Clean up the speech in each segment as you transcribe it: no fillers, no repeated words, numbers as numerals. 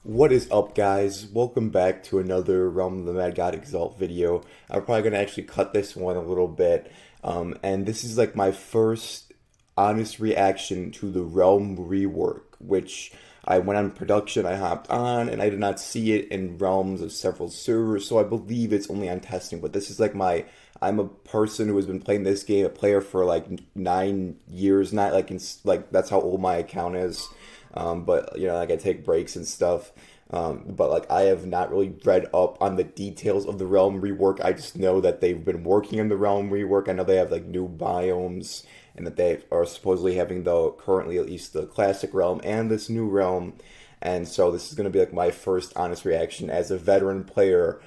What is up, guys? Welcome back to another Realm of the Mad God Exalt video. I'm probably going to actually cut this one a little bit. And this is like my first honest reaction to the Realm rework, which I went on production, I hopped on, and I did not see it in realms of several servers, so I believe it's only on testing. But this is like I'm a person who has been playing this game, a player for like 9 years, not like, like that's how old my account is. But you know, like I take breaks and stuff. But like I have not really read up on the details of the Realm rework. I just know that they've been working on the Realm rework. I know they have like new biomes and that they are supposedly having currently at least the classic realm and this new realm. And so this is going to be like my first honest reaction as a veteran player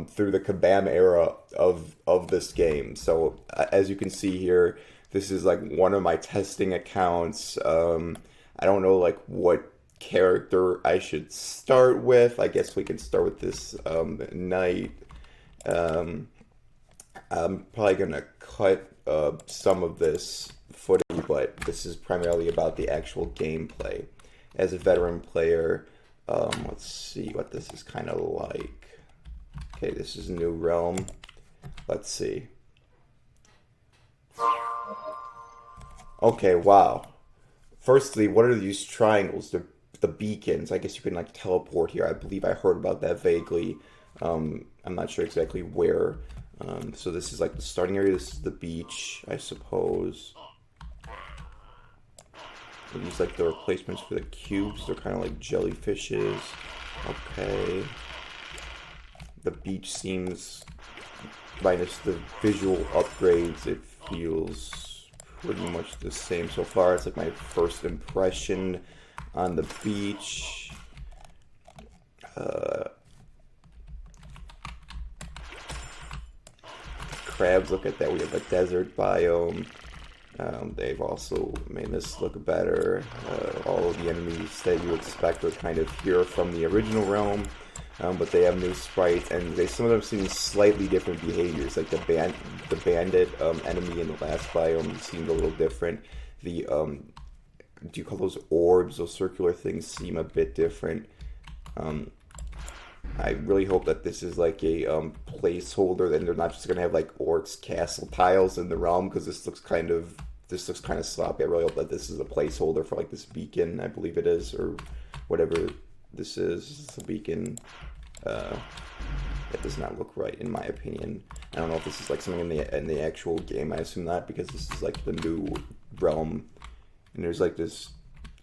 through the Kabam era of this game. So as you can see here, this is like one of my testing accounts. I don't know like what character I should start with. I guess we can start with this knight. Um, I'm probably gonna cut some of this footage, but this is primarily about the actual gameplay. As a veteran player, let's see what this is kind of like. Okay, this is New Realm. Let's see. Okay, wow. Firstly, what are these triangles? The beacons. I guess you can like teleport here. I believe I heard about that vaguely. I'm not sure exactly where. So this is like the starting area. This is the beach, I suppose. Are these like the replacements for the cubes? They're kind of like jellyfishes. Okay. The beach seems, minus the visual upgrades, it feels pretty much the same so far. It's like my first impression on the beach. Crabs, look at that. We have a desert biome. They've also made this look better. All of the enemies that you expect are kind of here from the original realm, but they have new sprites, and some of them seem slightly different behaviors. Like the bandit enemy in the last biome seemed a little different. The do you call those orbs? Those circular things seem a bit different. I really hope that this is like a placeholder, and they're not just gonna have like orcs castle tiles in the realm, because this looks kind of sloppy. I really hope that this is a placeholder for like this beacon. I believe it is, or whatever this is. This is a beacon. That does not look right in my opinion. I don't know if this is like something in the actual game. I assume not, because this is like the new realm, and there's like this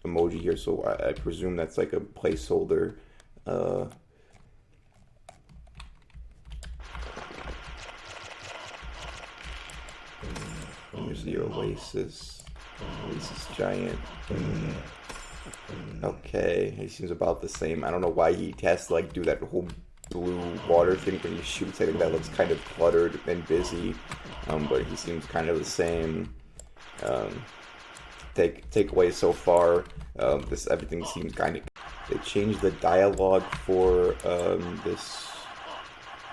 emoji here, so I presume that's like a placeholder. Here's the Oasis. Oasis Giant. Okay, he seems about the same. I don't know why he has to like do that whole blue water thing when he shoots. I think that looks kind of cluttered and busy, but he seems kind of the same. Takeaway so far, everything seems kind of. They changed the dialogue for this.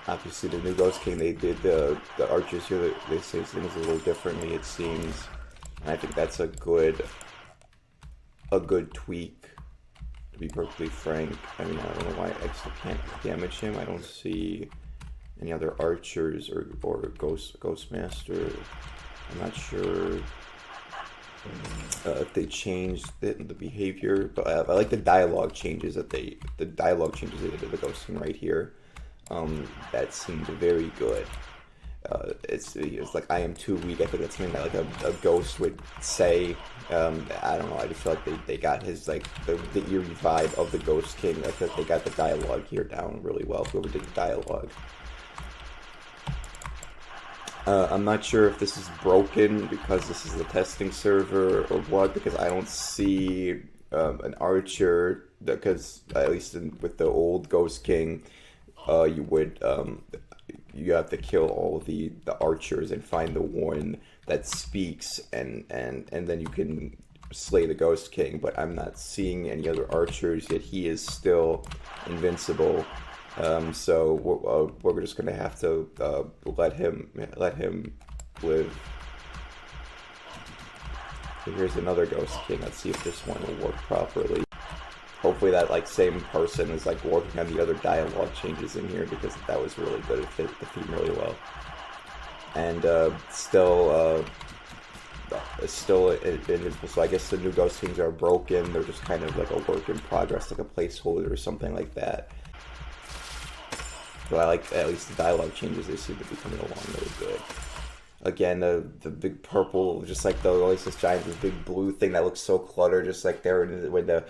Obviously, the new Ghost King, they did the archers here. They say things a little differently, it seems, and I think that's a good tweak. To be perfectly frank, I mean, I don't know why Exo can't damage him. I don't see any other archers or Ghostmaster. I'm not sure if they changed the behavior, but I like the dialogue changes that they did to the Ghost King right here. That seemed very good. It's like, I am too weak. I think that's something that like a ghost would say. I don't know. I just feel like they got his like the eerie vibe of the Ghost King. I feel like they got the dialogue here down really well. Whoever did the dialogue. I'm not sure if this is broken because this is the testing server or what, because I don't see an archer, because at least with the old Ghost King, you have to kill all the archers and find the one that speaks, and then you can slay the Ghost King. But I'm not seeing any other archers, yet he is still invincible. So we're just gonna have to let him live. So here's another Ghost King. Let's see if this one will work properly. Hopefully that like same person is like working on the other dialogue changes in here, because that was really good. It fit the theme really well. And it's still invisible, so I guess the new ghost things are broken. They're just kind of like a work in progress, like a placeholder or something like that. But I like at least the dialogue changes. They seem to be coming along really good. Again, the big purple, just like the Oasis Giant, this big blue thing that looks so cluttered, just like there when the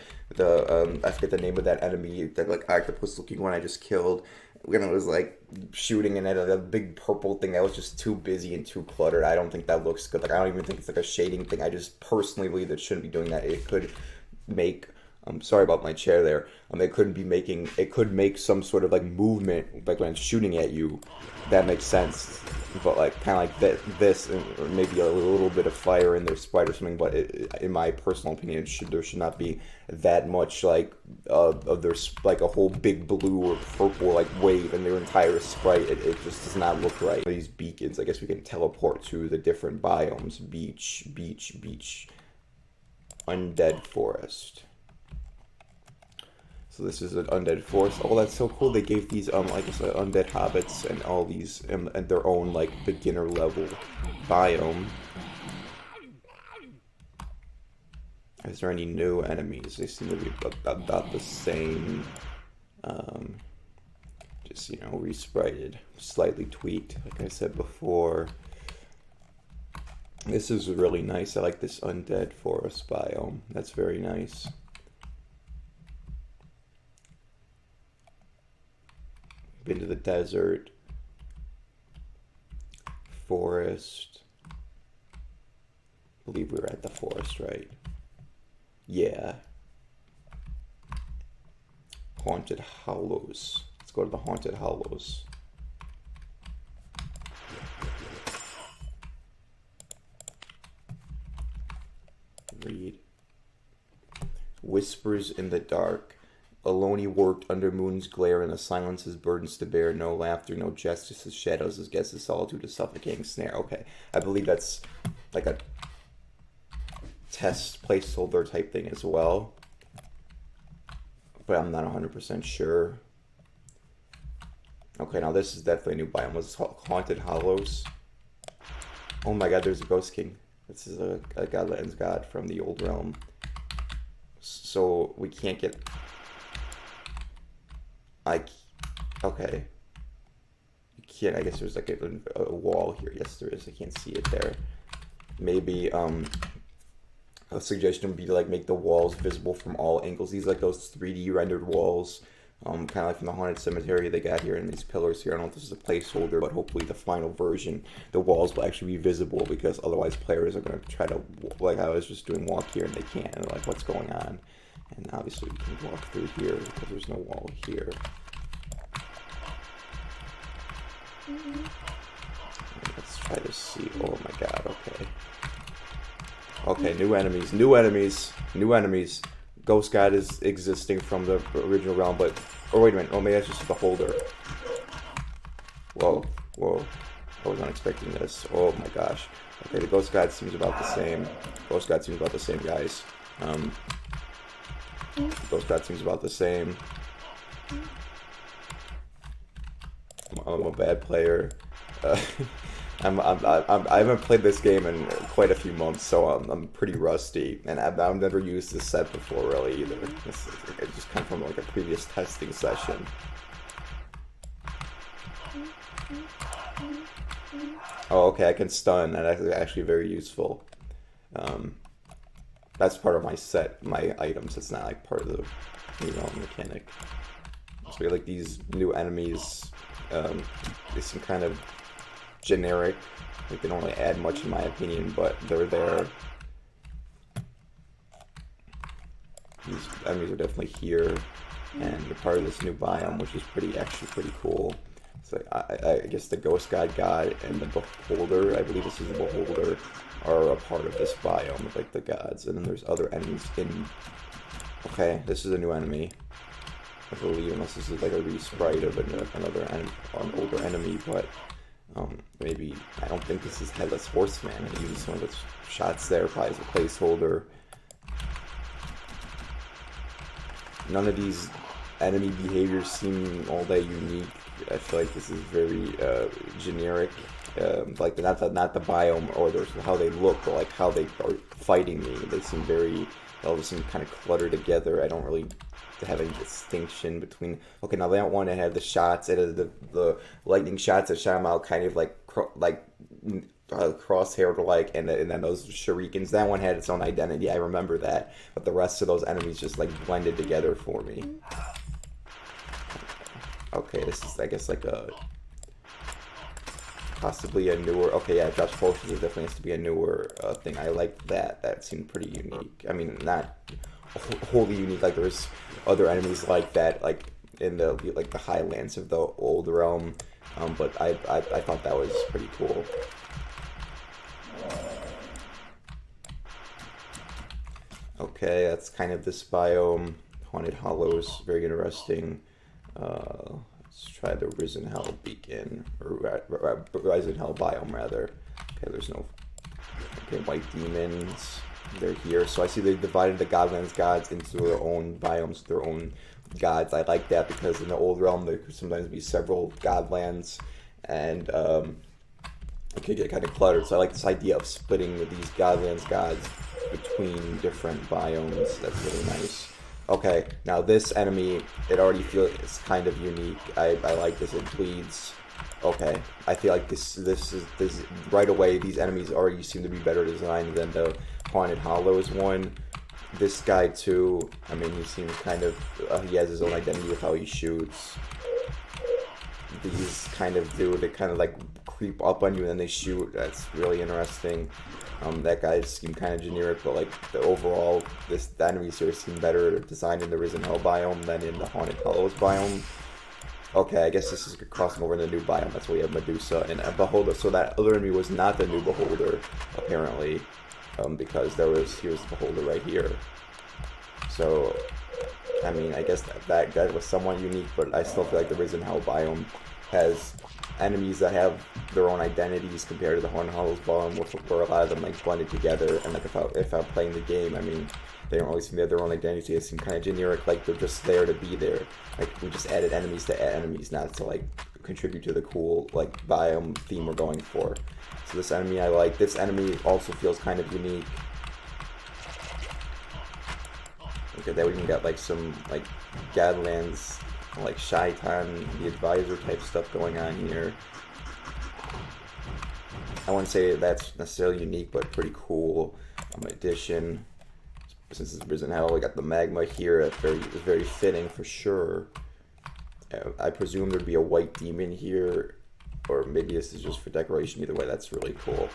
I forget the name of that enemy, that like octopus looking one I just killed, when it was like shooting in it, a big purple thing that was just too busy and too cluttered. I don't think that looks good. Like I don't even think it's like a shading thing. I just personally believe it shouldn't be doing that. It could make I'm sorry about my chair there. It could make some sort of like movement, like when it's shooting at you. That makes sense. But like kind of like this, or maybe a little bit of fire in their sprite or something. But in my personal opinion, there should not be that much like of their like a whole big blue or purple like wave in their entire sprite. It just does not look right. These beacons, I guess we can teleport to the different biomes: beach, beach, beach, undead forest. So this is an undead forest. Oh, that's so cool. They gave these like I said, undead hobbits and all these and their own like beginner level biome. Is there any new enemies? They seem to be about the same. Just resprited, slightly tweaked, like I said before. This is really nice. I like this undead forest biome. That's very nice. Been to the desert, forest. I believe we were at the forest, right? Yeah. Haunted Hollows. Let's go to the Haunted Hollows. Read. Whispers in the dark. Alone he worked under moon's glare, and the silence his burdens to bear. No laughter, no jest, just his shadows, his guess, his solitude, his suffocating snare. Okay, I believe that's like a test placeholder type thing as well, but I'm not 100% sure. Okay, now this is definitely a new biome. What's it called? Haunted Hollows. Oh my god, there's a Ghost King. This is a Godlands god from the old realm. So we can't get... Okay. You can't, I guess there's like a wall here. Yes, there is. I can't see it there. Maybe, a suggestion would be to like make the walls visible from all angles. These like those 3D rendered walls, kind of like from the Haunted Cemetery they got here, and these pillars here. I don't know if this is a placeholder, but hopefully the final version, the walls will actually be visible, because otherwise players are going to try to, like I was just doing, walk here and they can't, and they're like, what's going on? And obviously we can walk through here because there's no wall here. Let's try to see. Oh my god, okay. Okay, new enemies, new enemies, new enemies. Ghost God is existing from the original realm, but... Oh, wait a minute. Oh, maybe that's just the holder. Whoa, whoa. I was not expecting this. Oh my gosh. Okay, the Ghost God seems about the same. Ghost God seems about the same, guys. Ghost God seems about the same. I'm a bad player. I haven't played this game in quite a few months, so I'm pretty rusty, and I've never used this set before really either. It just come from like a previous testing session. Oh, okay, I can stun, and that's actually very useful. That's part of my set, my items. It's not like part of the mechanic. So like these new enemies, there's some kind of generic, like they don't really add much in my opinion, but they're there. These enemies are definitely here, and they're part of this new biome, which is actually pretty cool. So I guess the Ghost God and the Beholder, I believe this is the Beholder, are a part of this biome of like the gods, and then there's other enemies in. Okay, this is a new enemy, I believe, unless this is like a resprite of an older enemy, but maybe, I don't think this is Headless Horseman, and even some of the shots there probably as a placeholder. none of these enemy behaviors seem all that unique. I feel like this is very generic. Like not the biome or how they look, but like how they are fighting me. They seem very, they all just seem kind of cluttered together. I don't really have any distinction between. Okay, now they don't want to have the shots, the lightning shots that shot them out, kind of like crosshair like, and then those shurikens. That one had its own identity. I remember that, but the rest of those enemies just like blended together for me. Okay, this is, I guess, like a possibly a newer. Okay, yeah, drops potions. It definitely has to be a newer thing. I like that. That seemed pretty unique. I mean, not wholly unique. Like there's other enemies like that, like in the highlands of the old realm. But I thought that was pretty cool. Okay, that's kind of this biome. Haunted Hollows, very interesting. Let's try the Risen Hell Beacon, or Risen Hell biome rather. Okay, there's no. Okay, white demons. They're here. So I see they divided the Godlands gods into their own biomes, their own gods. I like that because in the old realm there could sometimes be several Godlands, and it could get kind of cluttered. So I like this idea of splitting these Godlands gods between different biomes. That's really nice. Okay, now this enemy, it already feels it's kind of unique. I like this. It bleeds. Okay, I feel like this right away. These enemies already seem to be better designed than the Haunted Hollows one. This guy too. I mean, he seems kind of he has his own identity with how he shoots. These kind of they kind of like creep up on you and then they shoot. That's really interesting. That guy seemed kind of generic, but like the overall, the enemies here seem better designed in the Risen Hell biome than in the Haunted Hollows biome. Okay, I guess this is crossing over in the new biome. That's why we have Medusa and a Beholder. So that other enemy was not the new Beholder, apparently, because he was the Beholder right here. So, I mean, I guess that guy was somewhat unique, but I still feel like the Risen Hell biome has enemies that have their own identities compared to the Haunted Hollows biome, where a lot of them like blended together. And like if I'm playing the game, I mean, they don't really seem to have their own identity. They seem kind of generic, like they're just there to be there. Like we just added enemies to add enemies, not to like contribute to the cool like biome theme we're going for. So this enemy I like. This enemy also feels kind of unique. Look at that, we even got like some like Gadlands, like Shaitan, the advisor type stuff going on here. I wouldn't say that's necessarily unique, but pretty cool addition. Since it's Risen Hell, we got the magma here. It's very fitting for sure. I presume there'd be a white demon here, or maybe this is just for decoration. Either way, that's really cool.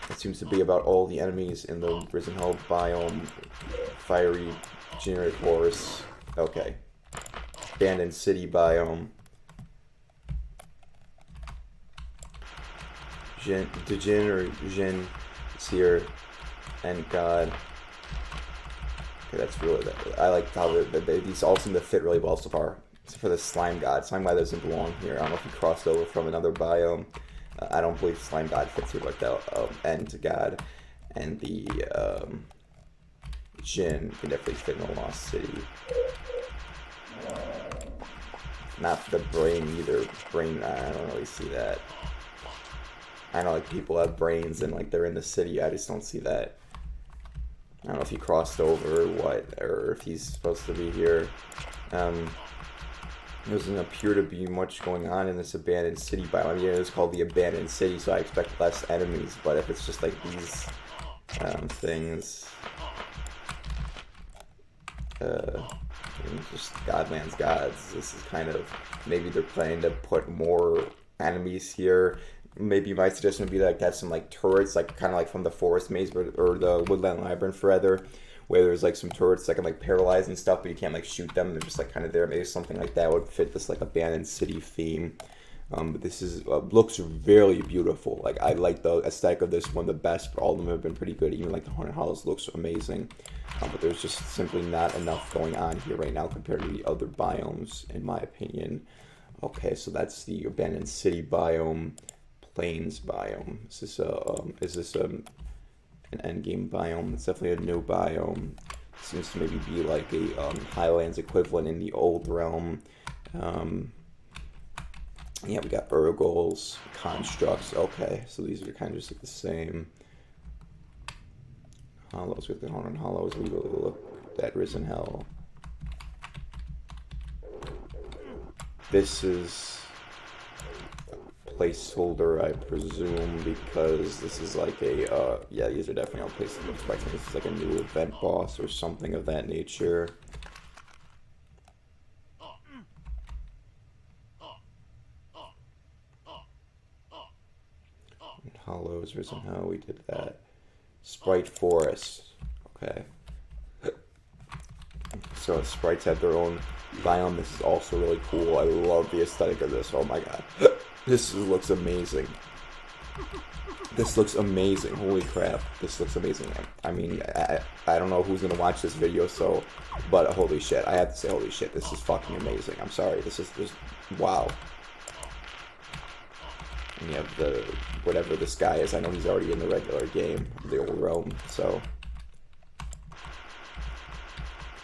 It seems to be about all the enemies in the Risen Hell biome. Fiery, generic horse. Okay. Abandoned city biome. Djinn or Jin is here. And God. Okay, that's really. I like how these all seem to fit really well so far. Except for the Slime God. Slime God doesn't belong here. I don't know if he crossed over from another biome. I don't believe Slime God fits here like that. End God. And the Jinn can definitely fit in the Lost City. Not the brain either. Brain, I don't really see that. I know like people have brains and like they're in the city. I just don't see that. I don't know if he crossed over or what, or if he's supposed to be here. There doesn't appear to be much going on in this abandoned city biome. I mean, it's called the abandoned city, so I expect less enemies. But if it's just like these things, just Godland's gods, this is kind of, maybe they're planning to put more enemies here. Maybe my suggestion would be like to have some like turrets, like kind of like from the Forest Maze or the Woodland Labyrinth rather, where there's like some turrets that can like paralyze and stuff, but you can't like shoot them. They're just like kind of there. Maybe something like that would fit this like abandoned city theme. But this is looks really beautiful. Like I like the aesthetic of this one the best, but all of them have been pretty good. Even like the Haunted Hollows looks amazing. But there's just simply not enough going on here right now compared to the other biomes, in my opinion. Okay, so that's the abandoned city biome. Plains biome. Is this an endgame biome? It's definitely a new biome. Seems to maybe be like a Highlands equivalent in the old realm. Yeah, we got Urgles, Constructs. Okay, so these are kind of just like the same. Hollows with the Horn and Hollows. We look at Risen Hell. This is a placeholder, I presume, because this is like a, yeah, these are definitely all placeholders. I think this is like a new event boss or something of that nature. Hollows, Risen Hell, we did that. Sprite Forest. Okay. So sprites have their own biome. This is also really cool. I love the aesthetic of this. Oh my god. This looks amazing. This looks amazing. Holy crap. This looks amazing. I mean, I don't know who's going to watch this video, so, but holy shit. I have to say holy shit. This is fucking amazing. I'm sorry. This is just, wow. And you have the, whatever this guy is. I know he's already in the regular game, the old realm, so.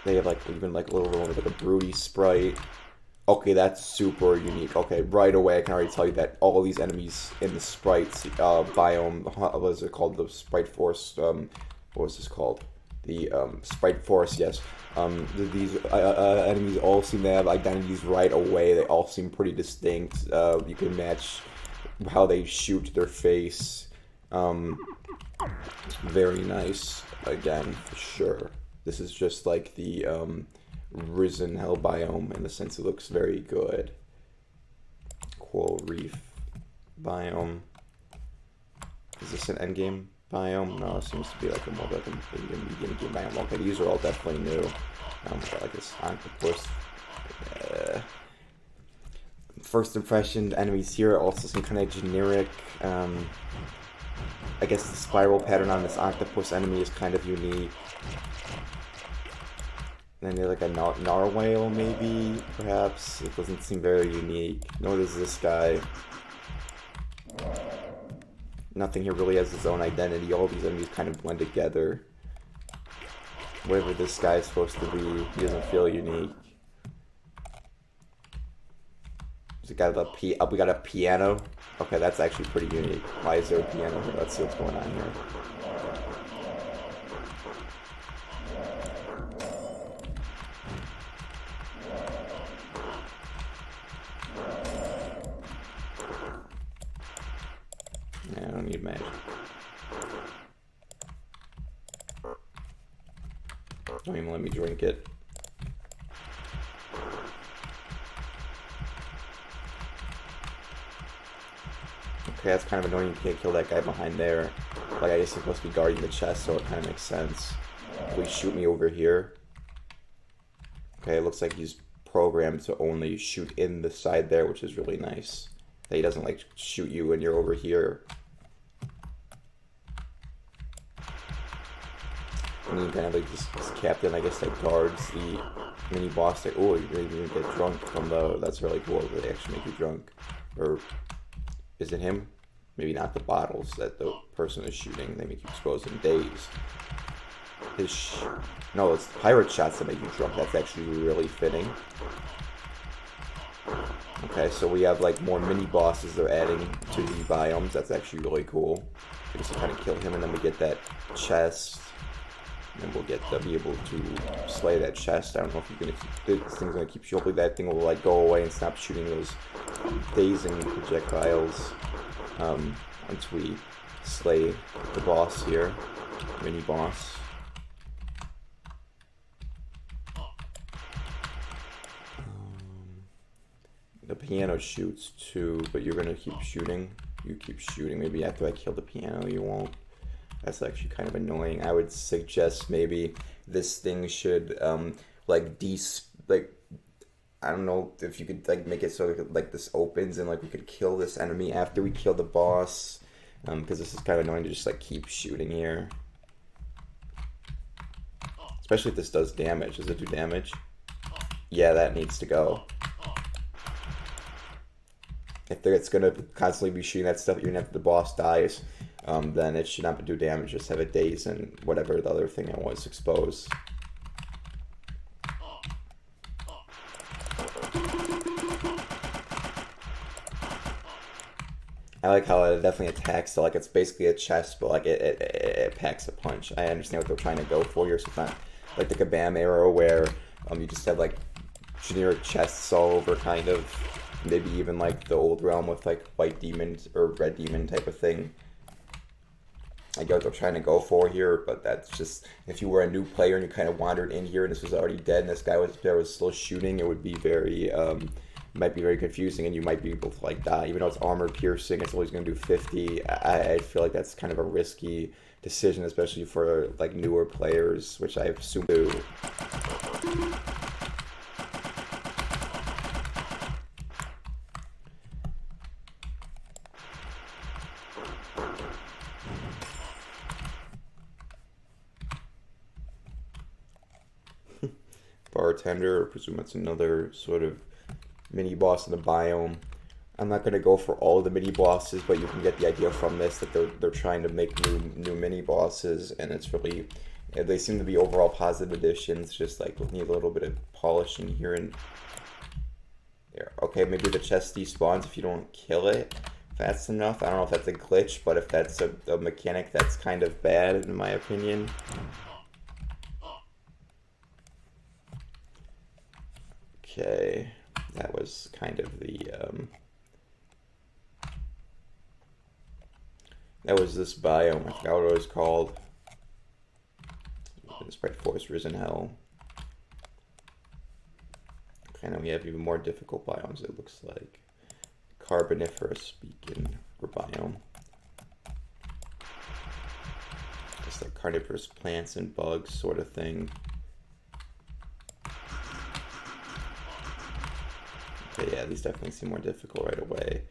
They have like, even like a little one with like a broody sprite. Okay, that's super unique. Okay, right away I can already tell you that all these enemies in the sprites biome, what is it called? The Sprite Forest, what was this called? The Sprite Forest, yes. These enemies all seem to have identities right away. They all seem pretty distinct. You can match how they shoot their face. Very nice, again, for sure. This is just like the Risen Hell biome in the sense it looks very good. Coral Reef biome. Is this an endgame biome? No, it seems to be like a more like a medium game biome. Okay, these are all definitely new. Got like this octopus. First impression, enemies here are also some kind of generic. I guess the spiral pattern on this octopus enemy is kind of unique. And then there's like a narwhale, maybe, perhaps. It doesn't seem very unique. Nor does this guy. Nothing here really has its own identity. All these enemies kind of blend together. Whatever this guy is supposed to be, he doesn't feel unique. We got a piano. Okay, that's actually pretty unique. Why is there a piano here? Let's see what's going on here. Yeah, I don't need magic. Don't even let me drink it. Okay, that's kind of annoying. You can't kill that guy behind there. Like, I guess he's supposed to be guarding the chest, so it kind of makes sense. Will he shoot me over here? Okay, it looks like he's programmed to only shoot in the side there, which is really nice. That he doesn't, like, shoot you when you're over here. And you kind of like this captain, I guess, that guards the mini boss. Like, oh, you're even gonna get drunk from the. That's really cool. They actually make you drunk. Or is it him? Maybe not the bottles that the person is shooting. They make you exposed and dazed. No, it's pirate shots that make you drunk. That's actually really fitting. Okay, so we have like more mini bosses they're adding to the biomes. That's actually really cool. I guess we kind of kill him, and then we get that chest. And we'll get to be able to slay that chest. I don't know if you're gonna keep this thing's gonna keep shooting. Hopefully that thing will like go away and stop shooting those dazing projectiles once we slay the boss here, mini boss. The piano shoots too, but you're gonna keep shooting. You keep shooting. Maybe after I kill the piano, you won't. That's actually kind of annoying. I would suggest maybe this thing should like I don't know if you could like make it so like this opens and like we could kill this enemy after we kill the boss, because this is kind of annoying to just like keep shooting here. Especially if this does damage. Does it do damage? Yeah, that needs to go. If it's gonna constantly be shooting that stuff even after the boss dies, then it should not do damage. Just have it daze and whatever the other thing I was exposed. I like how it definitely attacks. So like it's basically a chest, but like it packs a punch. I understand what they're trying to go for here. So it's not like the Kabam arrow where you just have like generic chests all over, kind of. Maybe even like the old realm with like white demon or red demon type of thing. I get what they're trying to go for here, but that's just, if you were a new player and you kind of wandered in here and this was already dead and this guy was there was still shooting, it would be very might be very confusing, and you might be able to like die. Even though it's armor piercing, it's always going to do 50. I feel like that's kind of a risky decision, especially for like newer players, which I assume do. Bartender, I presume that's another sort of mini boss in the biome. I'm not going to go for all of the mini bosses, but you can get the idea from this that they're trying to make new mini bosses, and it's really, they seem to be overall positive additions. Just like need a little bit of polishing here and there. Okay, maybe the chest despawns if you don't kill it. That's enough. I don't know if that's a glitch, but if that's a mechanic, that's kind of bad in my opinion. Okay, that was kind of the that was this biome. I forgot what it was called. Sprite Forest Risen Hell. Okay, now we have even more difficult biomes, it looks like. Carboniferous beacon or biome. Just like carnivorous plants and bugs sort of thing. Okay, yeah, these definitely seem more difficult right away.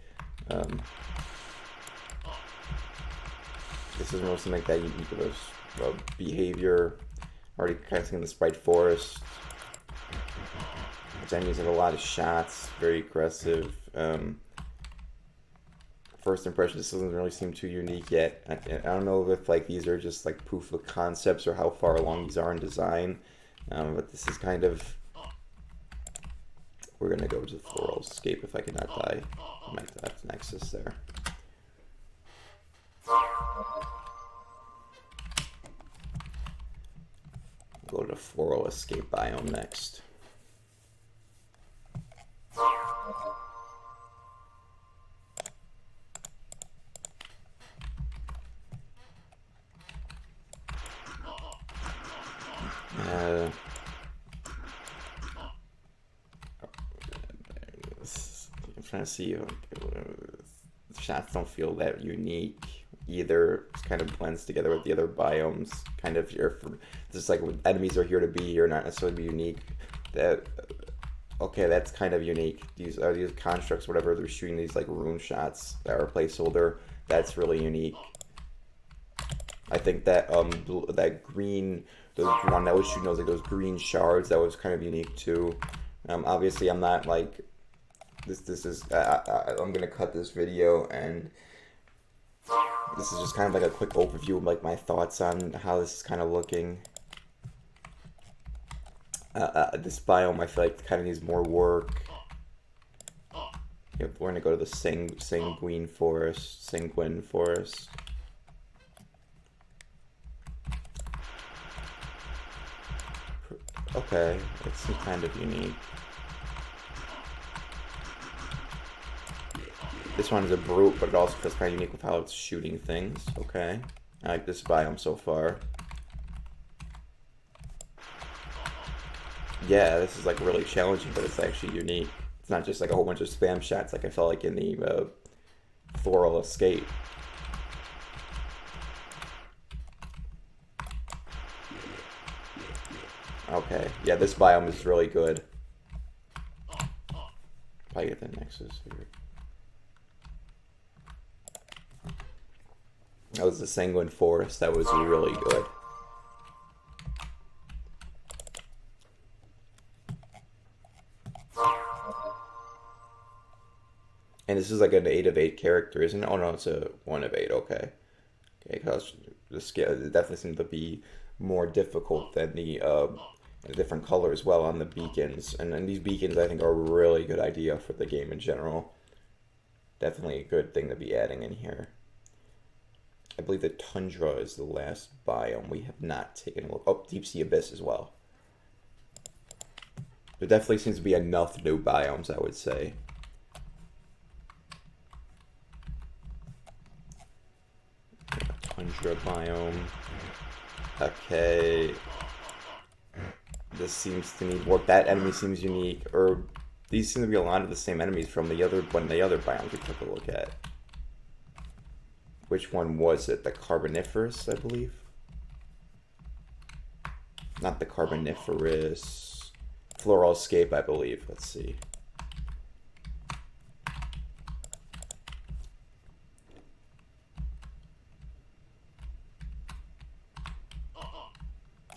This is mostly like that unique of behavior. Already kind of seeing the Sprite Forest. Which enemies have a lot of shots, very aggressive. First impression, this doesn't really seem too unique yet. I don't know if like these are just like proof of concepts or how far along these are in design. But this is kind of. We're gonna go to the floral escape if I cannot die. I might have to Nexus there. Go to floral escape biome next. I'm trying to see, the shots don't feel that unique either. It kind of blends together with the other biomes. Kind of just like enemies are here to be here, not necessarily be unique. That okay, that's kind of unique. These are these constructs, whatever. They're shooting these like rune shots that are a placeholder. That's really unique. I think that that green, the one that was shooting those like those green shards, that was kind of unique too. Obviously, I'm not like this is I'm gonna cut this video, and this is just kind of like a quick overview of like my thoughts on how this is kind of looking. This biome I feel like kind of needs more work. We're gonna go to the Sanguine Forest. Okay, it's kind of unique. This one is a brute, but it also feels kind of unique with how it's shooting things. Okay, I like this biome so far. Yeah, this is like really challenging, but it's actually unique. It's not just like a whole bunch of spam shots like I felt like in the Floral Escape. Okay, yeah, this biome is really good. If I get the Nexus here. That was the Sanguine Forest. That was really good. And this is like an 8 of 8 character, isn't it? Oh no, it's a 1 of 8. Okay. Okay, because the scale, it definitely seems to be more difficult than the different color as well on the beacons. And these beacons, I think, are a really good idea for the game in general. Definitely a good thing to be adding in here. I believe the tundra is the last biome we have not taken a look. Oh, deep sea abyss as well. There definitely seems to be enough new biomes, I would say. Tundra biome. Okay. This seems to need work. That enemy seems unique. Or these seem to be a lot of the same enemies from the other biomes we took a look at. Which one was it? The Carboniferous, I believe? Not the Carboniferous. Floral Escape, I believe. Let's see.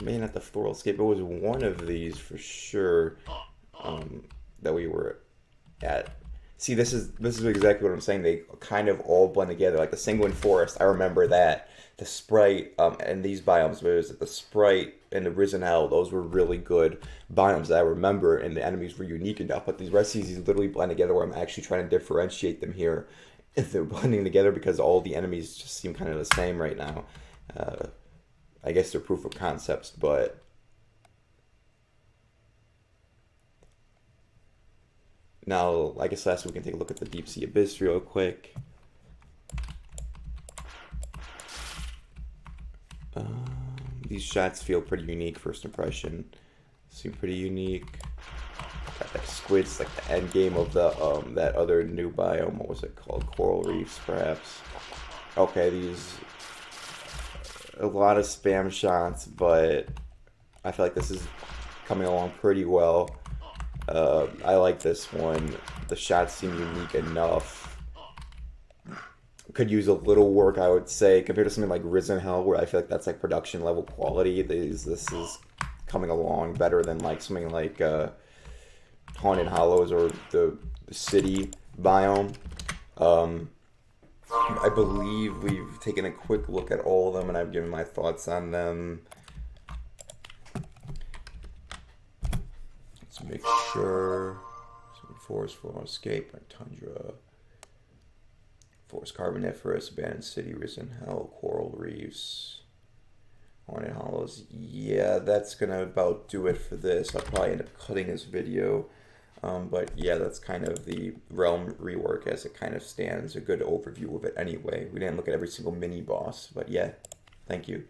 Maybe not the Floral Escape. It was one of these for sure that we were at. See, this is exactly what I'm saying. They kind of all blend together. Like the Sanguine Forest, I remember that. The Sprite and these biomes, where is it? The Sprite and the Risen Hell, those were really good biomes that I remember, and the enemies were unique enough. But these rest of these literally blend together where I'm actually trying to differentiate them here. If they're blending together because all the enemies just seem kind of the same right now. I guess they're proof of concepts, but now, I guess last we can take a look at the Deep Sea Abyss real quick. These shots feel pretty unique, first impression. Seem pretty unique. Got like squids, like the end game of the that other new biome. What was it called? Coral reefs, perhaps. Okay, these a lot of spam shots, but I feel like this is coming along pretty well. I like this one. The shots seem unique enough. Could use a little work, I would say, compared to something like Risen Hell, where I feel like that's like production level quality. This is coming along better than like something like Haunted Hollows or the city biome. I believe we've taken a quick look at all of them, and I've given my thoughts on them. Let's make sure. Forest, Floral Escape, Tundra, Forest Carboniferous, Abandoned City, Risen Hell, Coral Reefs, Haunted Hollows. Yeah, that's gonna about do it for this. I'll probably end up cutting this video. But yeah, that's kind of the Realm rework as it kind of stands. A good overview of it anyway. We didn't look at every single mini boss, but yeah, thank you.